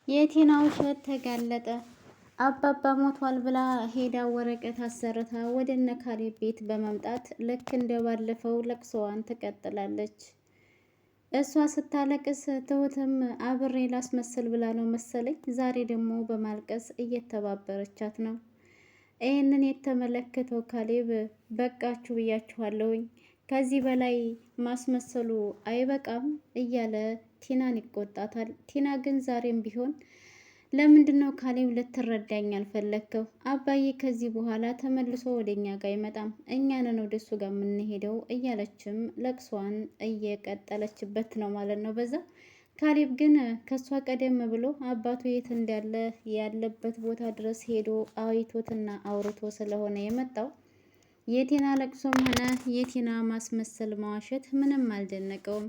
የቲና ውሸት ተጋለጠ። አባባ ሞቷል ብላ ሄዳ ወረቀት አሰርታ ወደ እነ ካሌብ ቤት በመምጣት ልክ እንደባለፈው ለቅሶዋን ትቀጥላለች። እሷ ስታለቅስ ትሁትም አብሬ ላስመስል ብላ ነው መሰለኝ ዛሬ ደግሞ በማልቀስ እየተባበረቻት ነው። ይህንን የተመለከተው ካሌብ በቃችሁ ብያችኋለሁኝ፣ ከዚህ በላይ ማስመሰሉ አይበቃም እያለ ቲናን ይቆጣታል። ቲና ግን ዛሬም ቢሆን ለምንድነው ካሌብ ልትረዳኝ አልፈለግከው? አባዬ ከዚህ በኋላ ተመልሶ ወደኛ ጋር አይመጣም፣ እኛንን ወደ እሱ ጋር የምንሄደው እያለችም ለቅሷን እየቀጠለችበት ነው ማለት ነው። በዛ ካሌብ ግን ከሷ ቀደም ብሎ አባቱ የት እንዳለ ያለበት ቦታ ድረስ ሄዶ አይቶትና አውርቶ ስለሆነ የመጣው የቲና ለቅሶም ሆነ የቲና ማስመሰል መዋሸት ምንም አልደነቀውም።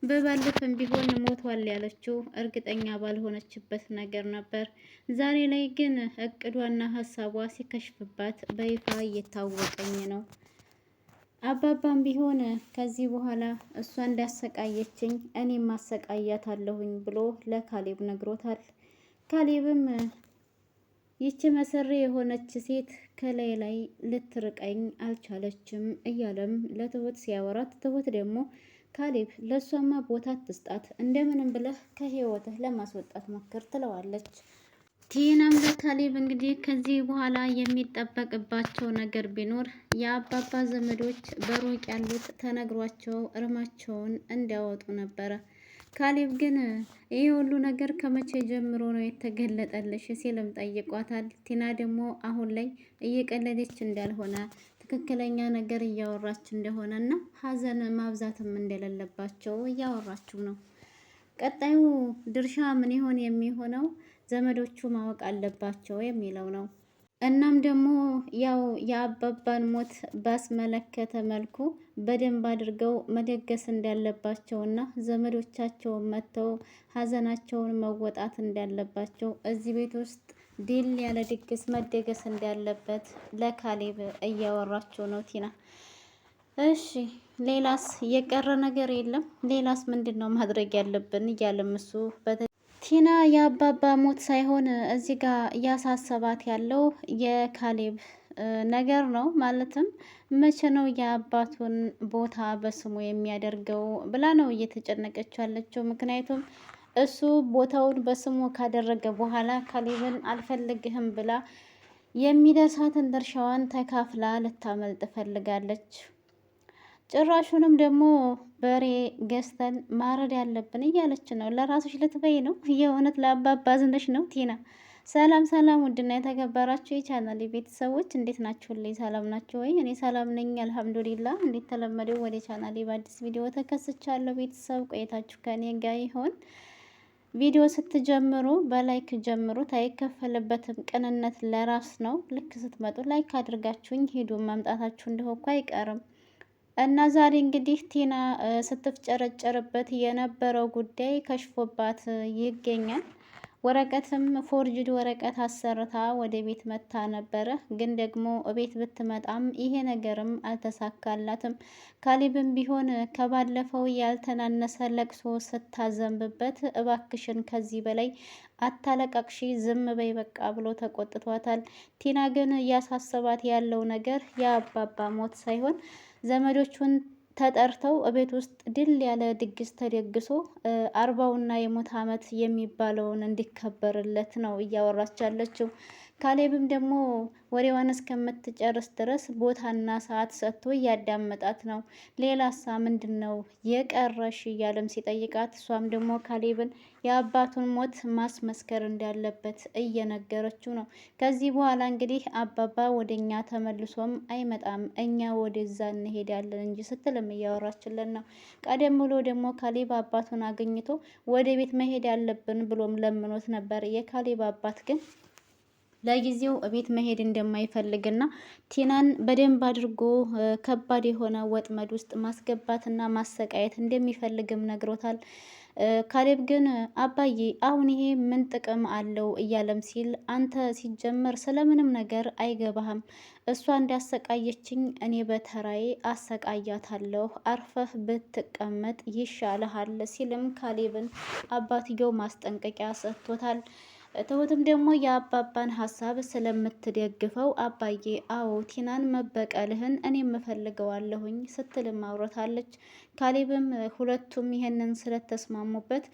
በባለፈም ቢሆን ሞቷል ያለችው እርግጠኛ ባልሆነችበት ነገር ነበር። ዛሬ ላይ ግን እቅዷና ሀሳቧ ሲከሽፍባት በይፋ እየታወቀኝ ነው። አባባም ቢሆን ከዚህ በኋላ እሷ እንዳሰቃየችኝ እኔም ማሰቃያታለሁኝ ብሎ ለካሌብ ነግሮታል። ካሌብም ይቺ መሰሪ የሆነች ሴት ከላይ ላይ ልትርቀኝ አልቻለችም እያለም ለትሁት ሲያወራት፣ ትሁት ደግሞ ካሌብ ለእሷማ ቦታ አትስጣት፣ እንደምንም ብለህ ከህይወትህ ለማስወጣት ሞክር ትለዋለች። ቲናም ለካሌብ እንግዲህ ከዚህ በኋላ የሚጠበቅባቸው ነገር ቢኖር የአባባ ዘመዶች በሩቅ ያሉት ተነግሯቸው እርማቸውን እንዲያወጡ ነበረ። ካሌብ ግን ይህ ሁሉ ነገር ከመቼ ጀምሮ ነው የተገለጠልሽ ሲልም ጠይቋታል። ቲና ደግሞ አሁን ላይ እየቀለደች እንዳልሆነ ትክክለኛ ነገር እያወራች እንደሆነ እና ሀዘን ማብዛትም እንደሌለባቸው እያወራችው ነው። ቀጣዩ ድርሻ ምን ይሆን የሚሆነው ዘመዶቹ ማወቅ አለባቸው የሚለው ነው። እናም ደግሞ ያው የአባባን ሞት ባስመለከተ መልኩ በደንብ አድርገው መደገስ እንዳለባቸውና ዘመዶቻቸውን መጥተው ሀዘናቸውን መወጣት እንዳለባቸው እዚህ ቤት ውስጥ ድል ያለ ድግስ መደገስ እንዳለበት ለካሌብ እያወራቸው ነው ቲና። እሺ ሌላስ የቀረ ነገር የለም? ሌላስ ምንድን ነው ማድረግ ያለብን እያለም እሱ ቲና የአባባ ሞት ሳይሆን እዚህ ጋር እያሳሰባት ያለው የካሌብ ነገር ነው። ማለትም መቼ ነው የአባቱን ቦታ በስሙ የሚያደርገው ብላ ነው እየተጨነቀች ያለችው። ምክንያቱም እሱ ቦታውን በስሙ ካደረገ በኋላ ካሌብን አልፈልግህም ብላ የሚደርሳትን ድርሻዋን ተካፍላ ልታመልጥ ፈልጋለች። ጭራሹንም ደግሞ በሬ ገዝተን ማረድ ያለብን እያለች ነው። ለራስሽ ልትበይ ነው? የእውነት ለአባባ ዝነሽ ነው ቲና። ሰላም ሰላም፣ ውድና የተከበራችሁ የቻናል ቤተሰቦች እንዴት ናችሁልኝ? ሰላም ናችሁ ወይ? እኔ ሰላም ነኝ አልሐምዱሊላ። እንዴት ተለመደው ወደ ቻናሌ በአዲስ ቪዲዮ ተከስቻለሁ። ቤተሰብ ቆይታችሁ ከኔ ጋር ይሆን? ቪዲዮ ስትጀምሩ በላይክ ጀምሩት፣ አይከፈልበትም። ቅንነት ለራስ ነው። ልክ ስትመጡ ላይክ አድርጋችሁኝ ሂዱ። መምጣታችሁ እንደሆነ እኮ አይቀርም። እና ዛሬ እንግዲህ ቲና ስትፍጨረጨርበት የነበረው ጉዳይ ከሽፎባት ይገኛል። ወረቀትም ፎርጅድ ወረቀት አሰርታ ወደ ቤት መታ ነበረ። ግን ደግሞ ቤት ብትመጣም ይሄ ነገርም አልተሳካላትም። ካሌብም ቢሆን ከባለፈው ያልተናነሰ ለቅሶ ስታዘንብበት እባክሽን ከዚህ በላይ አታለቃቅሺ፣ ዝም በይ በቃ ብሎ ተቆጥቷታል። ቲና ግን እያሳሰባት ያለው ነገር የአባባ ሞት ሳይሆን ዘመዶቹን ተጠርተው ቤት ውስጥ ድል ያለ ድግስ ተደግሶ 40ና የሞት ዓመት የሚባለውን እንዲከበርለት ነው እያወራች ያለችው። ካሌብም ደግሞ ወሬዋን እስከምትጨርስ ድረስ ቦታና ሰዓት ሰጥቶ እያዳመጣት ነው። ሌላሳ ምንድን ነው የቀረሽ እያለም ሲጠይቃት፣ እሷም ደግሞ ካሌብን የአባቱን ሞት ማስመስከር እንዳለበት እየነገረችው ነው። ከዚህ በኋላ እንግዲህ አባባ ወደኛ ተመልሶም አይመጣም፣ እኛ ወደዛ እንሄዳለን እንጂ ስትልም እያወራችለን ነው። ቀደም ብሎ ደግሞ ካሌብ አባቱን አገኝቶ ወደ ቤት መሄድ ያለብን ብሎም ለምኖት ነበር። የካሌብ አባት ግን ለጊዜው ቤት መሄድ እንደማይፈልግና ቲናን በደንብ አድርጎ ከባድ የሆነ ወጥመድ ውስጥ ማስገባትና ማሰቃየት እንደሚፈልግም ነግሮታል። ካሌብ ግን አባዬ አሁን ይሄ ምን ጥቅም አለው እያለም ሲል አንተ ሲጀመር ስለምንም ነገር አይገባህም። እሷ እንዲያሰቃየችኝ እኔ በተራዬ አሰቃያታለሁ፣ አርፈህ ብትቀመጥ ይሻልሃል ሲልም ካሌብን አባትየው ማስጠንቀቂያ ሰጥቶታል። ትሁትም ደግሞ የአባባን ሀሳብ ስለምትደግፈው አባዬ አዎ ቲናን መበቀልህን እኔም እፈልገዋለሁኝ ስትልም አውርታለች። ካሌብም ሁለቱም ይሄንን ስለተስማሙበት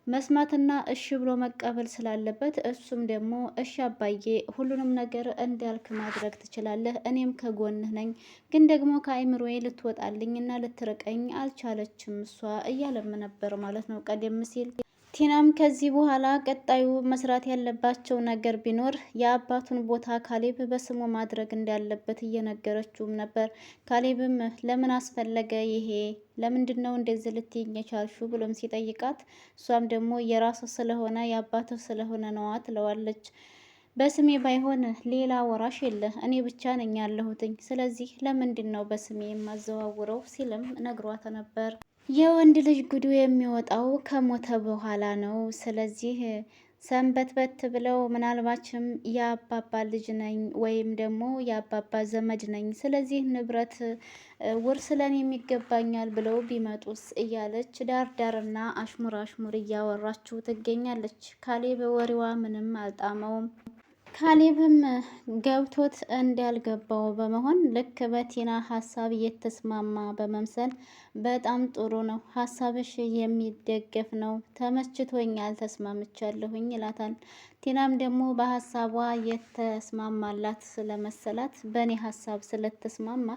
መስማትና እሺ ብሎ መቀበል ስላለበት እሱም ደግሞ እሺ አባዬ ሁሉንም ነገር እንዳልክ ማድረግ ትችላለህ፣ እኔም ከጎንህ ነኝ፣ ግን ደግሞ ከአይምሮዬ ልትወጣልኝና ልትርቀኝ አልቻለችም እሷ እያለም ነበር ማለት ነው ቀደም ሲል። ቲናም ከዚህ በኋላ ቀጣዩ መስራት ያለባቸው ነገር ቢኖር የአባቱን ቦታ ካሌብ በስሙ ማድረግ እንዳለበት እየነገረችውም ነበር። ካሌብም ለምን አስፈለገ ይሄ? ለምንድን ነው እንደዚህ ልትይኝ የቻልሽው? ብሎም ሲጠይቃት እሷም ደግሞ የራሱ ስለሆነ የአባቱ ስለሆነ ነዋ ትለዋለች። በስሜ ባይሆን ሌላ ወራሽ የለ፣ እኔ ብቻ ነኝ ያለሁትኝ። ስለዚህ ለምንድን ነው በስሜ የማዘዋውረው? ሲልም ነግሯት ነበር። የወንድ ልጅ ጉዱ የሚወጣው ከሞተ በኋላ ነው። ስለዚህ ሰንበትበት ብለው ምናልባችም የአባባ ልጅ ነኝ ወይም ደግሞ የአባባ ዘመድ ነኝ፣ ስለዚህ ንብረት ውርስ ለኔ የሚገባኛል ብለው ቢመጡስ እያለች ዳርዳርና አሽሙር አሽሙር እያወራችሁ ትገኛለች። ካሌብ ወሬዋ ምንም አልጣመውም። ካሌብም ገብቶት እንዳልገባው በመሆን ልክ በቲና ሀሳብ እየተስማማ በመምሰል በጣም ጥሩ ነው፣ ሀሳብሽ የሚደገፍ ነው፣ ተመችቶኛል፣ ተስማምቻለሁኝ ይላታል። ቲናም ደግሞ በሀሳቧ የተስማማላት ስለመሰላት በእኔ ሀሳብ ስለተስማማ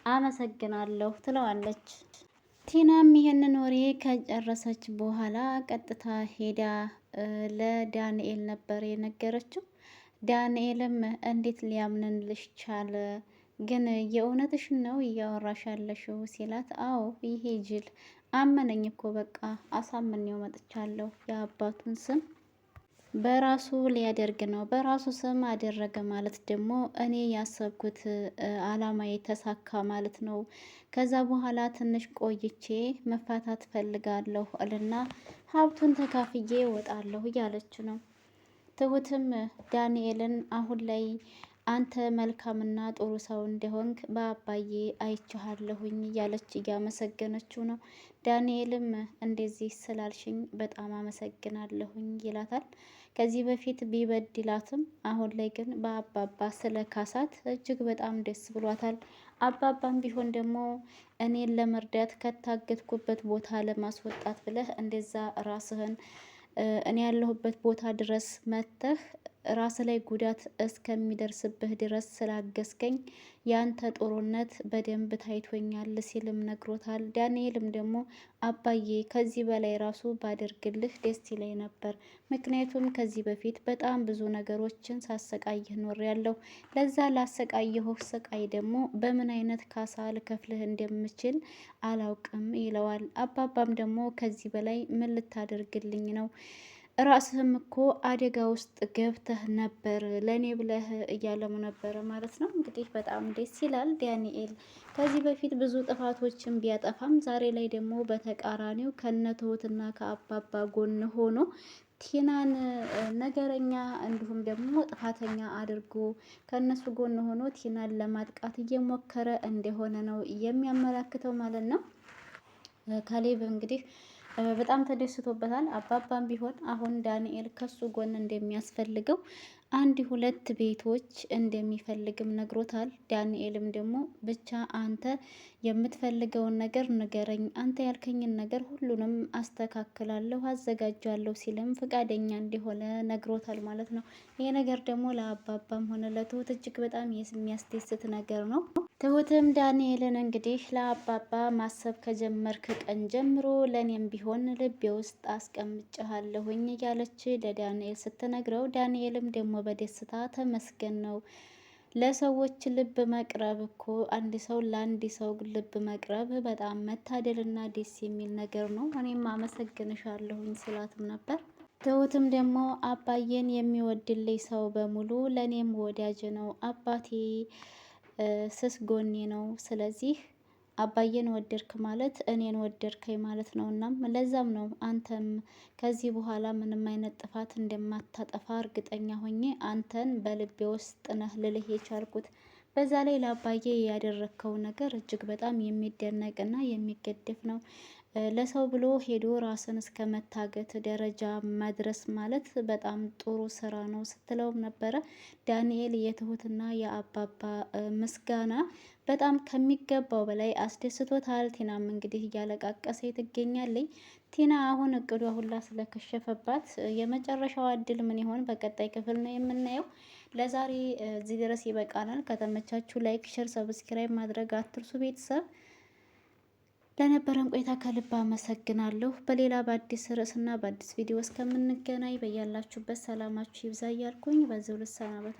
አመሰግናለሁ ትለዋለች። ቲናም ይህንን ወሬ ከጨረሰች በኋላ ቀጥታ ሄዳ ለዳንኤል ነበር የነገረችው። ዳንኤልም እንዴት ሊያምንልሽ ቻለ? ግን የእውነትሽን ነው እያወራሽ ያለሽው ሲላት፣ አዎ ይሄ ጅል አመነኝ እኮ በቃ አሳምኔው መጥቻለሁ። የአባቱን ስም በራሱ ሊያደርግ ነው። በራሱ ስም አደረገ ማለት ደግሞ እኔ ያሰብኩት አላማ የተሳካ ማለት ነው። ከዛ በኋላ ትንሽ ቆይቼ መፋታት ፈልጋለሁ እልና ሀብቱን ተካፍዬ እወጣለሁ እያለች ነው። ትሁትም ዳንኤልን አሁን ላይ አንተ መልካምና ጥሩ ሰው እንደሆንክ በአባዬ አይቼሃለሁኝ እያለች እያመሰገነችው ነው። ዳንኤልም እንደዚህ ስላልሽኝ በጣም አመሰግናለሁኝ ይላታል። ከዚህ በፊት ቢበድላትም አሁን ላይ ግን በአባባ ስለ ካሳት እጅግ በጣም ደስ ብሏታል። አባባም ቢሆን ደግሞ እኔን ለመርዳት ከታገትኩበት ቦታ ለማስወጣት ብለህ እንደዛ ራስህን እኔ ያለሁበት ቦታ ድረስ መጥተህ ራስ ላይ ጉዳት እስከሚደርስብህ ድረስ ስላገዝከኝ ያንተ ጥሩነት በደንብ ታይቶኛል ሲልም ነግሮታል። ዳንኤልም ደግሞ አባዬ ከዚህ በላይ ራሱ ባደርግልህ ደስ ይለኝ ነበር፣ ምክንያቱም ከዚህ በፊት በጣም ብዙ ነገሮችን ሳሰቃይህ ኖሬያለሁ። ለዛ ላሰቃየሁህ ስቃይ ደግሞ በምን አይነት ካሳ ልከፍልህ እንደምችል አላውቅም ይለዋል። አባባም ደግሞ ከዚህ በላይ ምን ልታደርግልኝ ነው? ራስህም እኮ አደጋ ውስጥ ገብተህ ነበር ለእኔ ብለህ እያለሙ ነበረ ማለት ነው። እንግዲህ በጣም ደስ ይላል። ዳንኤል ከዚህ በፊት ብዙ ጥፋቶችን ቢያጠፋም ዛሬ ላይ ደግሞ በተቃራኒው ከነትሁትና ከአባባ ጎን ሆኖ ቲናን ነገረኛ እንዲሁም ደግሞ ጥፋተኛ አድርጎ ከነሱ ጎን ሆኖ ቲናን ለማጥቃት እየሞከረ እንደሆነ ነው የሚያመላክተው ማለት ነው። ካሌብ እንግዲህ በጣም ተደስቶበታል። አባባም ቢሆን አሁን ዳንኤል ከሱ ጎን እንደሚያስፈልገው አንድ ሁለት ቤቶች እንደሚፈልግም ነግሮታል። ዳንኤልም ደግሞ ብቻ አንተ የምትፈልገውን ነገር ንገረኝ፣ አንተ ያልከኝን ነገር ሁሉንም አስተካክላለሁ፣ አዘጋጃለሁ ሲልም ፈቃደኛ እንደሆነ ነግሮታል ማለት ነው። ይሄ ነገር ደግሞ ለአባባም ሆነ ለትሁት እጅግ በጣም የሚያስደስት ነገር ነው። ትሁትም ዳንኤልን እንግዲህ ለአባባ ማሰብ ከጀመርክ ቀን ጀምሮ ለእኔም ቢሆን ልቤ ውስጥ አስቀምጬሃለሁኝ እያለች ለዳንኤል ስትነግረው፣ ዳንኤልም ደግሞ በደስታ ተመስገን ነው፣ ለሰዎች ልብ መቅረብ እኮ አንድ ሰው ለአንድ ሰው ልብ መቅረብ በጣም መታደልና ደስ የሚል ነገር ነው፣ እኔም አመሰግንሻለሁኝ ስላትም ነበር። ትሁትም ደግሞ አባዬን የሚወድልኝ ሰው በሙሉ ለእኔም ወዳጅ ነው፣ አባቴ ስስ ጎኔ ነው። ስለዚህ አባዬን ወደድክ ማለት እኔን ወደድከኝ ማለት ነው። እናም ለዛም ነው አንተም ከዚህ በኋላ ምንም አይነት ጥፋት እንደማታጠፋ እርግጠኛ ሆኜ አንተን በልቤ ውስጥ ነህ ልልህ የቻልኩት። በዛ ላይ ለአባዬ ያደረግከው ነገር እጅግ በጣም የሚደነቅና የሚገደፍ ነው። ለሰው ብሎ ሄዶ ራስን እስከ መታገት ደረጃ መድረስ ማለት በጣም ጥሩ ስራ ነው ስትለውም ነበረ። ዳንኤል የትሁትና የአባባ ምስጋና በጣም ከሚገባው በላይ አስደስቶታል። ቲናም እንግዲህ እያለቃቀሰ ትገኛለች። ቲና አሁን እቅዷ ሁላ ስለከሸፈባት የመጨረሻዋ እድል ምን ይሆን? በቀጣይ ክፍል ነው የምናየው። ለዛሬ እዚህ ድረስ ይበቃናል። ከተመቻችሁ ላይክ፣ ሸር፣ ሰብስክራይብ ማድረግ አትርሱ ቤተሰብ። ለነበረን ቆይታ ከልብ አመሰግናለሁ። በሌላ በአዲስ ርዕስና በአዲስ ቪዲዮ እስከምንገናኝ በያላችሁበት ሰላማችሁ ይብዛ እያልኩኝ በዚሁ ልሰናበት።